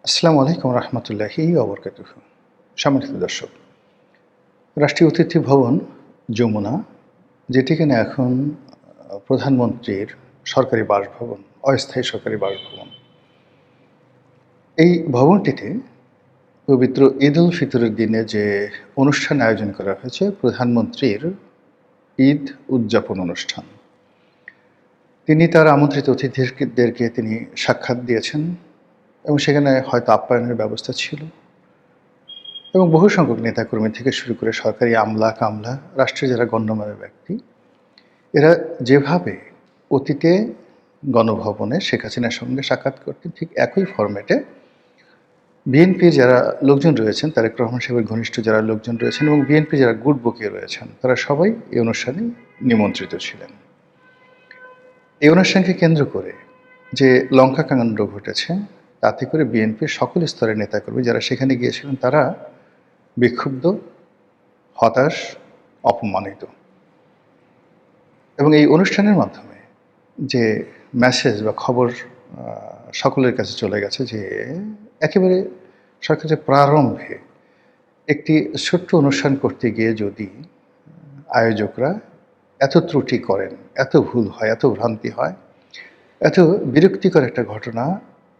আসসালামু আলাইকুম রহমতুল্লাহি ওবরকাতুহু। সম্মানিত দর্শক, রাষ্ট্রীয় অতিথি ভবন যমুনা, যেটি কিনা এখন প্রধানমন্ত্রীর সরকারি বাসভবন, অস্থায়ী সরকারি বাসভবন। এই ভবনটিতে পবিত্র ঈদ উল ফিতরের দিনে যে অনুষ্ঠান আয়োজন করা হয়েছে, প্রধানমন্ত্রীর ঈদ উদযাপন অনুষ্ঠান, তিনি তার আমন্ত্রিত অতিথিদেরকে তিনি সাক্ষাৎ দিয়েছেন এবং সেখানে হয়তো আপ্যায়নের ব্যবস্থা ছিল এবং বহু সংখ্যক নেতাকর্মী থেকে শুরু করে সরকারি আমলা কামলা, রাষ্ট্রের যারা গণ্যমান্য ব্যক্তি, এরা যেভাবে অতীতে গণভবনে শেখ হাসিনার সঙ্গে সাক্ষাৎ করতেন, ঠিক একই ফরম্যাটে বিএনপির যারা লোকজন রয়েছেন, তারেক রহমান সাহেবের ঘনিষ্ঠ যারা লোকজন রয়েছেন এবং বিএনপি যারা গুট বকিয়ে রয়েছেন, তারা সবাই এই অনুষ্ঠানে নিমন্ত্রিত ছিলেন। এই অনুষ্ঠানকে কেন্দ্র করে যে লঙ্কাকাণ্ড ঘটেছে, তাতে করে বিএনপির সকল স্তরের নেতাকর্মী যারা সেখানে গিয়েছিলেন, তারা বিক্ষুব্ধ, হতাশ, অপমানিত। এবং এই অনুষ্ঠানের মাধ্যমে যে মেসেজ বা খবর সকলের কাছে চলে গেছে যে একেবারে সরকারের প্রারম্ভে একটি ছোট্ট অনুষ্ঠান করতে গিয়ে যদি আয়োজকরা এত ত্রুটি করেন, এত ভুল হয়, এত ভ্রান্তি হয়, এত বিরক্তিকর একটা ঘটনা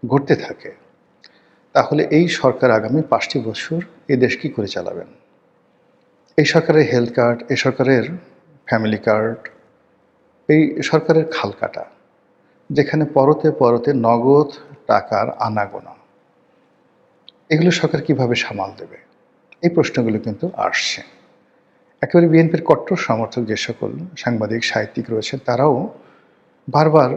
ঘটতে থাকে, তাহলে এই সরকার আগামী 5টি বছর এ দেশ কী করে চালাবেন? এই সরকারের হেলথ কার্ড, এই সরকারের ফ্যামিলি কার্ড, এই সরকারের খাল কাটা, যেখানে পরতে পরতে নগদ টাকার আনাগোনা, এগুলো সরকার কিভাবে সামাল দেবে? এই প্রশ্নগুলো কিন্তু আসছে। একেবারে বিএনপির কট্টর সমর্থক যে সকল সাংবাদিক সাহিত্যিক রয়েছেন, তারাও বারবার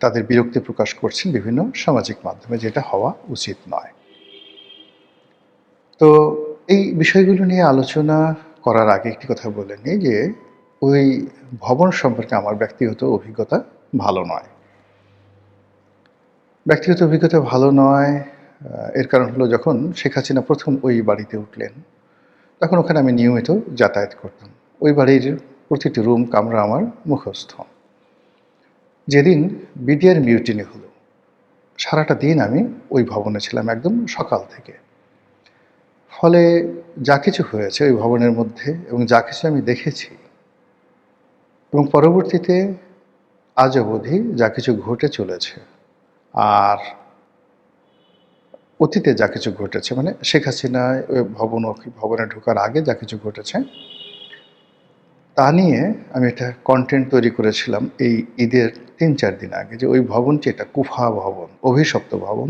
তাদের বিরক্তি প্রকাশ করছেন বিভিন্ন সামাজিক মাধ্যমে, যেটা হওয়া উচিত নয়। তো এই বিষয়গুলো নিয়ে আলোচনা করার আগে একটি কথা বলে নিই যে ওই ভবন সম্পর্কে আমার ব্যক্তিগত অভিজ্ঞতা ভালো নয়। ব্যক্তিগত অভিজ্ঞতা ভালো নয়, এর কারণ হলো, যখন শেখ হাসিনা প্রথম ওই বাড়িতে উঠলেন, তখন ওখানে আমি নিয়মিত যাতায়াত করতাম। ওই বাড়ির প্রতিটি রুম কামরা আমার মুখস্থ। যেদিন বিডিআর মিউটিনি হলো, সারাটা দিন আমি ওই ভবনে ছিলাম একদম সকাল থেকে। ফলে যা কিছু হয়েছে ওই ভবনের মধ্যে এবং যা কিছু আমি দেখেছি এবং পরবর্তীতে আজ অবধি যা কিছু ঘটে চলেছে, আর অতীতে যা কিছু ঘটেছে, শেখ হাসিনা ওই ভবনে ঢোকার আগে যা কিছু ঘটেছে, তা নিয়ে আমি একটা কন্টেন্ট তৈরি করেছিলাম এই ঈদের 3-4 দিন আগে, যে ওই ভবনটি একটা কুফা ভবন, অভিশপ্ত ভবন,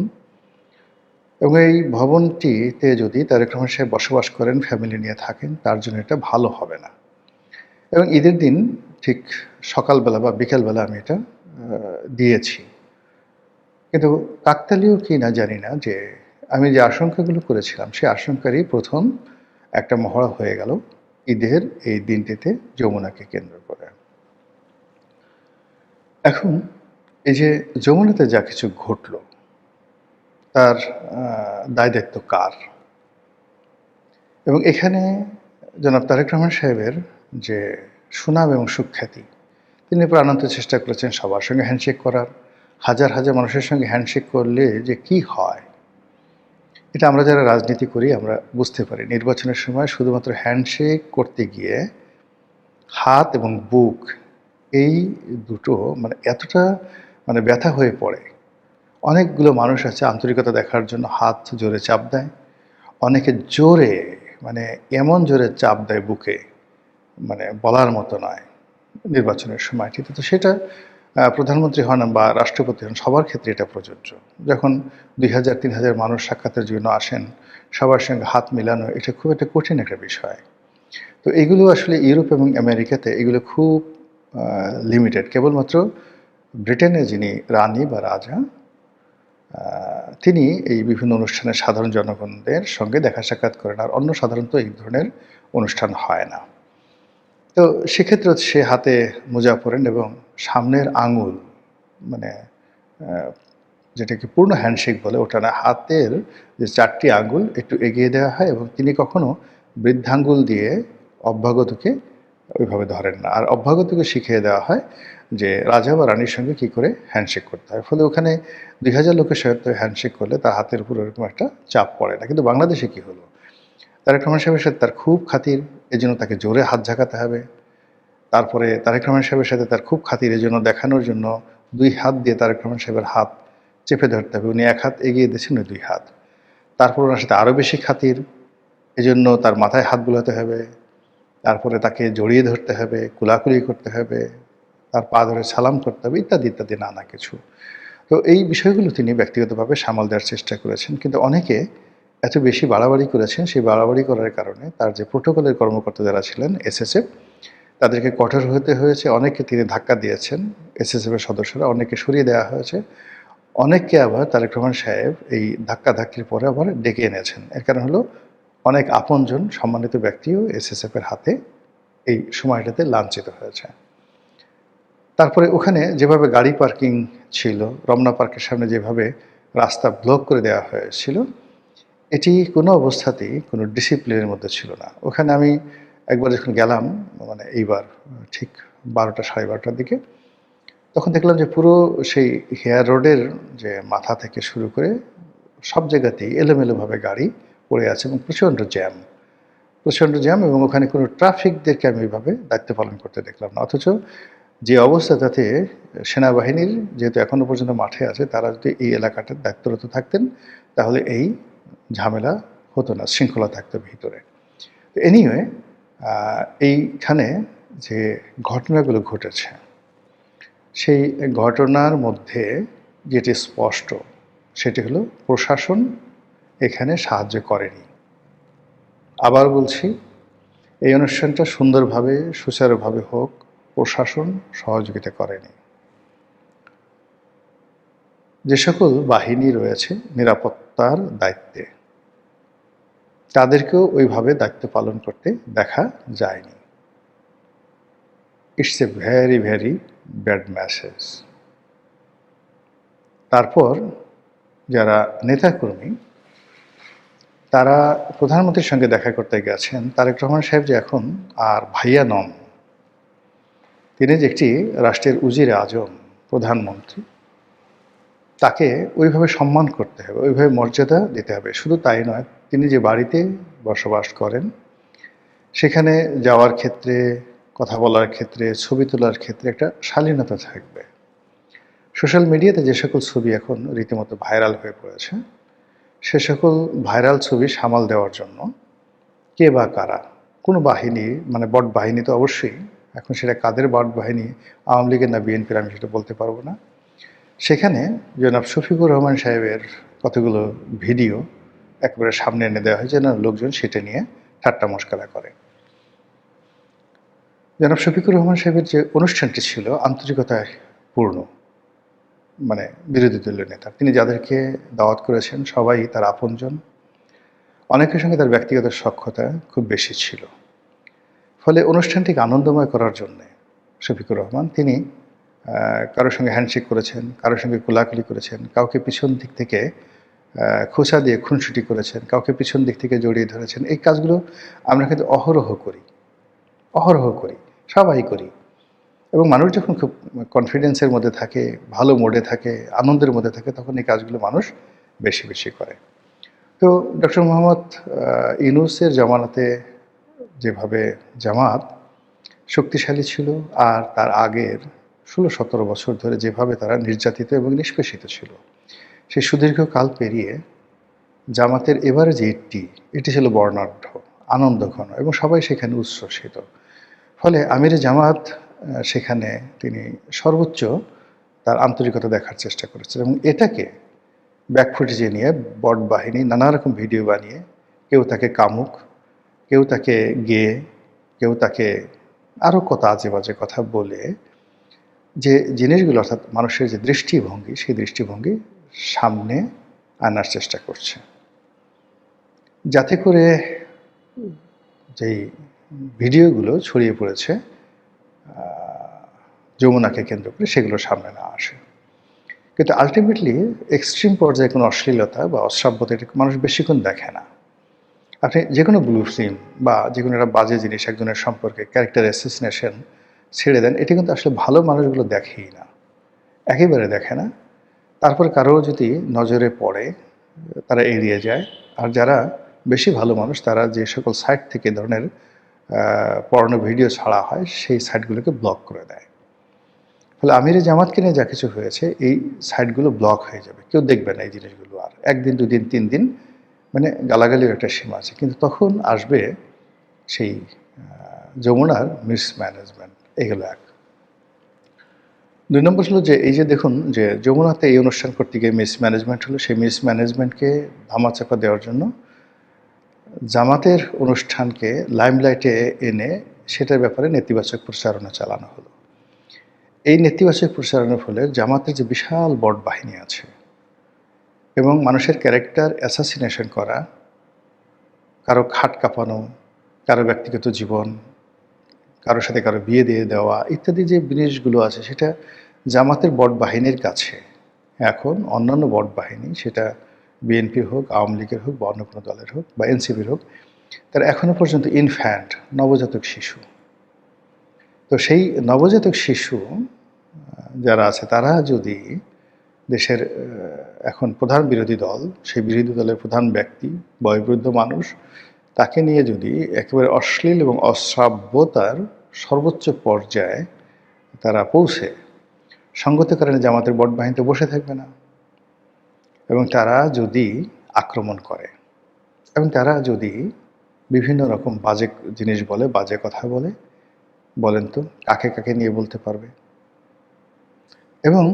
এবং এই ভবনটিতে যদি তারেক রহমান সাহেব বসবাস করেন, ফ্যামিলি নিয়ে থাকেন, তার জন্য এটা ভালো হবে না। এবং ঈদের দিন ঠিক সকালবেলা বা বিকেলবেলা আমি এটা দিয়েছি। কিন্তু কাকতালীয় কি না জানি না, যে আমি যে আশঙ্কাগুলো করেছিলাম, সেই আশঙ্কারই প্রথম একটা মহড়া হয়ে গেল ঈদের এই দিনটিতে যমুনাকে কেন্দ্র করে। এখন এই যে যমুনাতে যা কিছু ঘটল, তার দায় দায়িত্ব কার? এবং এখানে জনাব তারেক রহমান সাহেবের যে সুনাম এবং সুখ্যাতি, তিনি প্রাণান্ত চেষ্টা করেছেন সবার সঙ্গে হ্যান্ডশেক করার। হাজার হাজার মানুষের সঙ্গে হ্যান্ডশেক করলে যে কি হয়, এটা আমরা যারা রাজনীতি করি আমরা বুঝতে পারি। নির্বাচনের সময় শুধুমাত্র হ্যান্ডশেক করতে গিয়ে হাত এবং বুক, এই দুটো এতটা ব্যথা হয়ে পড়ে। অনেকগুলো মানুষ আছে আন্তরিকতা দেখার জন্য হাত জোরে চাপ দেয়, অনেকে জোরে এমন জোরে চাপ দেয় বুকে, বলার মতো নয় নির্বাচনের সময়টিতে। তো সেটা প্রধানমন্ত্রী হন বা রাষ্ট্রপতি হন, সবার ক্ষেত্রে এটা প্রযোজ্য। যখন 2000-3000 মানুষ সাক্ষাতের জন্য আসেন, সবার সঙ্গে হাত মেলানো এটা খুব একটা কঠিন একটা বিষয়। তো এগুলো আসলে ইউরোপ এবং আমেরিকাতে এগুলো খুব লিমিটেড। কেবলমাত্র ব্রিটেনে যিনি রানী বা রাজা, তিনি এই বিভিন্ন অনুষ্ঠানে সাধারণ জনগণদের সঙ্গে দেখা সাক্ষাৎ করেন, আর অন্য সাধারণত এই ধরনের অনুষ্ঠান হয় না। তো সেক্ষেত্রে সে হাতে মোজা পরেন এবং সামনের আঙুল, যেটাকে পূর্ণ হ্যান্ডশেক বলে, ওটা না, হাতের যে 4টি আঙুল একটু এগিয়ে দেওয়া হয় এবং তিনি কখনো বৃদ্ধাঙ্গুল দিয়ে অভ্যাগতকে ওইভাবে ধরেন না। আর অভ্যাগতকে শিখিয়ে দেওয়া হয় যে রাজা বা রানীর সঙ্গে কী করে হ্যান্ডশেক করতে হয়। ফলে ওখানে ২,০০০ লোকের সাথে হ্যান্ডশেক করলে তার হাতের উপর ওরকম একটা চাপ পড়ে না। কিন্তু বাংলাদেশে কী হলো? তারেক রহমান সাহেবের সাথে তার খুব খাতির, এজন্য তাকে জোরে হাত ঝাঁকাতে হবে। তারপরে তারেক রহমান সাহেবের সাথে তার খুব খাতির, এজন্য দেখানোর জন্য ২ হাত দিয়ে তারেক রহমান সাহেবের হাত চেপে ধরতে হবে। উনি ১ হাত এগিয়ে দিয়েছেন, উনি ২ হাত। তারপর ওনার সাথে আরও বেশি খাতির, এজন্য তার মাথায় হাত বুলাতে হবে। তারপরে তাকে জড়িয়ে ধরতে হবে, কোলাকুলি করতে হবে, তার পা ধরে সালাম করতে হবে, ইত্যাদি ইত্যাদি নানা কিছু। তো এই বিষয়গুলো তিনি ব্যক্তিগতভাবে সামাল দেওয়ার চেষ্টা করেছেন। কিন্তু অনেকে এত বেশি বাড়াবাড়ি করেছেন, সেই বাড়াবাড়ি করার কারণে তার যে প্রোটোকলের কর্মকর্তা যারা ছিলেন এসএসএফ, তাদেরকে কঠোর হতে হয়েছে। অনেককে তিনি ধাক্কা দিয়েছেন, এসএসএফের সদস্যরা, অনেককে সরিয়ে দেওয়া হয়েছে। অনেককে আবার তারেক রহমান সাহেব এই ধাক্কাধাক্কির পরে আবার ডেকে এনেছেন। এর কারণ হলো অনেক আপনজন সম্মানিত ব্যক্তিও এসএসএফের হাতে এই সময়টাতে লাঞ্ছিত হয়েছে। তারপরে ওখানে যেভাবে গাড়ি পার্কিং ছিল, রমনা পার্কের সামনে যেভাবে রাস্তা ব্লক করে দেওয়া হয়েছিল, এটি কোনো অবস্থাতেই কোনো ডিসিপ্লিনের মধ্যে ছিল না। ওখানে আমি একবার যখন গেলাম, মানে এইবার ঠিক ১২টা ১২:৩০টার দিকে, তখন দেখলাম যে পুরো সেই হেয়ার রোডের যে মাথা থেকে শুরু করে সব জায়গাতেই এলোমেলোভাবে গাড়ি পড়ে আছে এবং প্রচণ্ড জ্যাম এবং ওখানে কোনো ট্রাফিকদেরকে আমি ওইভাবে দায়িত্ব পালন করতে দেখলাম না। অথচ যে অবস্থা, তাতে সেনাবাহিনীর যেহেতু এখনও পর্যন্ত মাঠে আছে, তারা যদি এই এলাকাটার দায়িত্বরত থাকতেন তাহলে এই ঝামেলা হতো না, শৃঙ্খলা থাকতো ভিতরে। এনিওয়ে, এইখানে যে ঘটনাগুলো ঘটেছে, সেই ঘটনার মধ্যে যেটি স্পষ্ট সেটি হলো প্রশাসন এখানে সাহায্য করেনি। আবার বলছি, এই অনুষ্ঠানটা সুন্দরভাবে সুচারুভাবে হোক, প্রশাসন সহযোগিতা করেনি। যে সকল বাহিনী রয়েছে নিরাপত্তার দায়িত্বে, তাদেরকেও ওইভাবে দায়িত্ব পালন করতে দেখা যায়নি। It's a very very bad message. তারপর যারা নেতাকর্মী, তারা প্রধানমন্ত্রীর সঙ্গে দেখা করতে গেছেন। তারেক রহমান সাহেব যে এখন আর ভাইয়া নন, তিনি যে একটি রাষ্ট্রের উজিরে আজম, প্রধানমন্ত্রী, তাকে ওইভাবে সম্মান করতে হবে, ওইভাবে মর্যাদা দিতে হবে। শুধু তাই নয়, তিনি যে বাড়িতে বসবাস করেন সেখানে যাওয়ার ক্ষেত্রে, কথা বলার ক্ষেত্রে, ছবি তোলার ক্ষেত্রে একটা শালীনতা থাকবে। সোশ্যাল মিডিয়াতে যে সকল ছবি এখন রীতিমতো ভাইরাল হয়ে পড়েছে, সে সকল ভাইরাল ছবি সামাল দেওয়ার জন্য কে বা কারা, কোনো বাহিনী, মানে বট বাহিনী তো অবশ্যই, এখন সেটা কাদের বট বাহিনী, আওয়ামী লীগের না বিএনপির, আমি সেটা বলতে পারবো না, সেখানে জনাব শফিকুর রহমান সাহেবের কতগুলো ভিডিও একেবারে সামনে এনে দেওয়া হয় যেন লোকজন সেটা নিয়ে ঠাট্টা মশকরা করে। জনাব শফিকুর রহমান সাহেবের যে অনুষ্ঠানটি ছিল আন্তরিকতায় পূর্ণ, মানে বিরোধী দলীয় নেতা, তিনি যাদেরকে দাওয়াত করেছেন সবাই তার আপনজন, অনেকের সঙ্গে তার ব্যক্তিগত সখ্যতা খুব বেশি ছিল। ফলে অনুষ্ঠানটিকে আনন্দময় করার জন্যে শফিকুর রহমান তিনি কারোর সঙ্গে হ্যান্ডশেক করেছেন, কারোর সঙ্গে কোলাকুলি করেছেন, কাউকে পিছন দিক থেকে খোঁচা দিয়ে খুনসুটি করেছেন, কাউকে পিছন দিক থেকে জড়িয়ে ধরেছেন। এই কাজগুলো আমরা কিন্তু অহরহ করি, সবাই করি। এবং মানুষ যখন খুব কনফিডেন্সের মধ্যে থাকে, ভালো মোডে থাকে, আনন্দের মধ্যে থাকে, তখন এই কাজগুলো মানুষ বেশি বেশি করে। তো ডক্টর মোহাম্মদ ইউনূসের জামানাতে যেভাবে জামাত শক্তিশালী ছিল, আর তার আগের 16-17 বছর ধরে যেভাবে তারা নির্যাতিত এবং নিষ্পেষিত ছিল, সেই সুদীর্ঘ কাল পেরিয়ে জামাতের এবারে যে এটি ছিল বর্ণাঢ্য, আনন্দঘন এবং সবাই সেখানে উচ্ছ্বসিত। ফলে আমিরে জামাত সেখানে তিনি সর্বোচ্চ তার আন্তরিকতা দেখার চেষ্টা করেছেন এবং এটাকে ব্যাকফুটেজে নিয়ে বট বাহিনী নানা রকম ভিডিও বানিয়ে, কেউ তাকে কামুক, কেউ তাকে গেয়ে, কেউ তাকে আরও কত আজে বাজে কথা বলে, যে জিনিসগুলো অর্থাৎ মানুষের যে দৃষ্টিভঙ্গি, সেই দৃষ্টিভঙ্গি সামনে আনার চেষ্টা করছে, যাতে করে যেই ভিডিওগুলো ছড়িয়ে পড়েছে যমুনাকে কেন্দ্র করে, সেগুলো সামনে না আসে। কিন্তু আলটিমেটলি এক্সট্রিম পর্যায়ে কোনো অশ্লীলতা বা অশ্রাব্যতা এটা মানুষ বেশিক্ষণ দেখে না। আপনি যে কোনো ব্লু ফিল্ম বা যে কোনো একটা বাজে জিনিস একজনের সম্পর্কে ক্যারেক্টার অ্যাসেসিনেশন ছেড়ে দেন, এটি কিন্তু আসলে ভালো মানুষগুলো দেখেই না, একেবারে দেখে না। তারপর কারো যদি নজরে পড়ে তারা এড়িয়ে যায়। আর যারা বেশি ভালো মানুষ তারা যে সকল সাইট থেকে এ ধরনের পর্নো ভিডিও ছাড়া হয় সেই সাইটগুলোকে ব্লক করে দেয়। ফলে আমিরে জামাতকে নিয়ে যা কিছু হয়েছে এই সাইটগুলো ব্লক হয়ে যাবে, কেউ দেখবে না এই জিনিসগুলো আর। একদিন, দুদিন, 3 দিন মানে গালাগালির একটা সীমা আছে, কিন্তু তখন আসবে সেই যমুনার মিসম্যানেজমেন্ট। এগুলো এক। 2 নম্বর হলো যে এই যে দেখুন যে যমুনাতে এই অনুষ্ঠান করতে গিয়ে মিসম্যানেজমেন্ট হলো, সেই মিসম্যানেজমেন্টকে ধামাচাপা দেওয়ার জন্য জামাতের অনুষ্ঠানকে লাইমলাইটে এনে সেটার ব্যাপারে নেতিবাচক প্রচারণা চালানো হলো। এই নেতিবাচক প্রচারণার ফলে জামাতের যে বিশাল বট বাহিনী আছে এবং মানুষের ক্যারেক্টার অ্যাসাসিনেশন করা, কারো খাট কাঁপানো, কারো ব্যক্তিগত জীবন, কারোর সাথে কারো বিয়ে দিয়ে দেওয়া ইত্যাদি যে জিনিসগুলো আছে সেটা জামাতের বট বাহিনীর কাছে এখন অন্যান্য বট বাহিনী, সেটা বিএনপির হোক, আওয়ামী লীগের হোক বা অন্য কোনো দলের হোক বা এনসিপির হোক, তারা এখনও পর্যন্ত ইনফ্যান্ট, নবজাতক শিশু। তো সেই নবজাতক শিশু যারা আছে তারা যদি দেশের এখন প্রধান বিরোধী দল, সেই বিরোধী দলের প্রধান ব্যক্তি বয়োবৃদ্ধ মানুষ, তাকে নিয়ে যদি একেবারে অশ্লীল এবং অশ্রাব্যতার সর্বোচ্চ পর্যায়ে তারা পৌঁছে, সঙ্গত কারণে জামাতের বট বাহিনীতে বসে থাকবে না এবং তারা যদি আক্রমণ করে এবং তারা যদি বিভিন্ন রকম বাজে জিনিস বলে, বাজে কথা বলে, বলেন তো কাকে কাকে নিয়ে বলতে পারবে এবং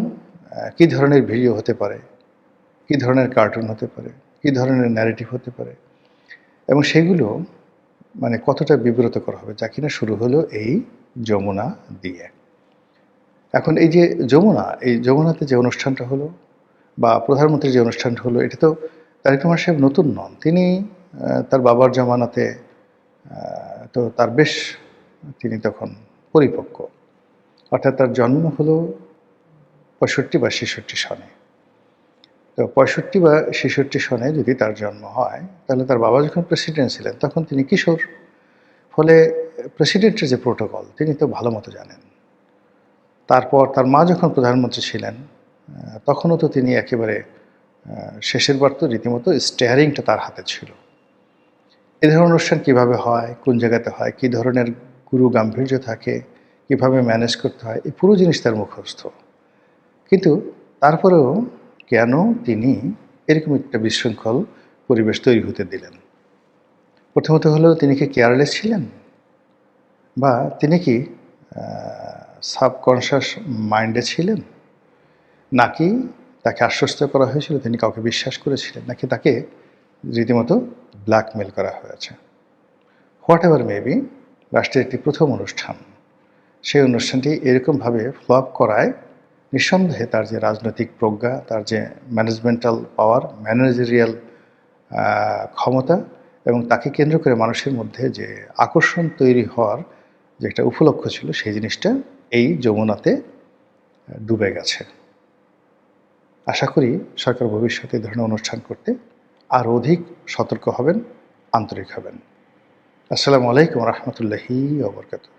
কী ধরনের ভিডিও হতে পারে, কী ধরনের কার্টুন হতে পারে, কী ধরনের ন্যারেটিভ হতে পারে এবং সেগুলো মানে কতটা বিব্রতকর হবে, যা কিনা শুরু হলো এই যমুনা দিয়ে। এখন এই যে যমুনা, এই যমুনাতে যে অনুষ্ঠানটা হলো বা প্রধানমন্ত্রীর যে অনুষ্ঠানটা হলো, এটা তো তারেক রহমান সাহেব নতুন নন। তিনি তার বাবার জামানাতে তো তার বেশ তিনি তখন পরিপক্ক, অর্থাৎ তার জন্ম হলো 65 বা 66 সনে। তো 65 বা 66 সনে যদি তার জন্ম হয় তাহলে তার বাবা যখন প্রেসিডেন্ট ছিলেন তখন তিনি কিশোর। ফলে প্রেসিডেন্টের যে প্রোটোকল তিনি তো ভালো মতো জানেন। তারপর তার মা যখন প্রধানমন্ত্রী ছিলেন তখনও তো তিনি একেবারে শেষের বার তো রীতিমতো স্টিয়ারিংটা তার হাতে ছিল। এ ধরনের অনুষ্ঠান কীভাবে হয়, কোন জায়গাতে হয়, কী ধরনের গুরু গাম্ভীর্য থাকে, কীভাবে ম্যানেজ করতে হয়, এই পুরো জিনিস তার মুখস্থ। কিন্তু তারপরেও কেন তিনি এরকম একটা বিশৃঙ্খল পরিবেশ তৈরি হতে দিলেন? প্রথমত হলো তিনি কি কেয়ারলেস ছিলেন, বা তিনি কি সাবকনশাস মাইন্ডে ছিলেন, নাকি তাকে আশ্বস্ত করা হয়েছিল, তিনি কাউকে বিশ্বাস করেছিলেন, নাকি তাকে রীতিমতো ব্ল্যাকমেল করা হয়েছে? হোয়াট এভার মেবি, রাষ্ট্রের একটি প্রথম অনুষ্ঠান, সেই অনুষ্ঠানটি এরকমভাবে ফ্লপ করায় নিঃসন্দেহে তার যে রাজনৈতিক প্রজ্ঞা, তার যে ম্যানেজমেন্টাল পাওয়ার, ম্যানেজারিয়াল ক্ষমতা এবং তাকে কেন্দ্র করে মানুষের মধ্যে যে আকর্ষণ তৈরি হওয়ার যে একটা উপলক্ষ ছিল, সেই জিনিসটা এই যমুনাতে ডুবে গেছে। আশা করি সরকার ভবিষ্যতে এই ধরনের অনুষ্ঠান করতে আরও অধিক সতর্ক হবেন, আন্তরিক হবেন। আসসালামু আলাইকুম রহমতুল্লাহি ওয়া বারাকাতুহু।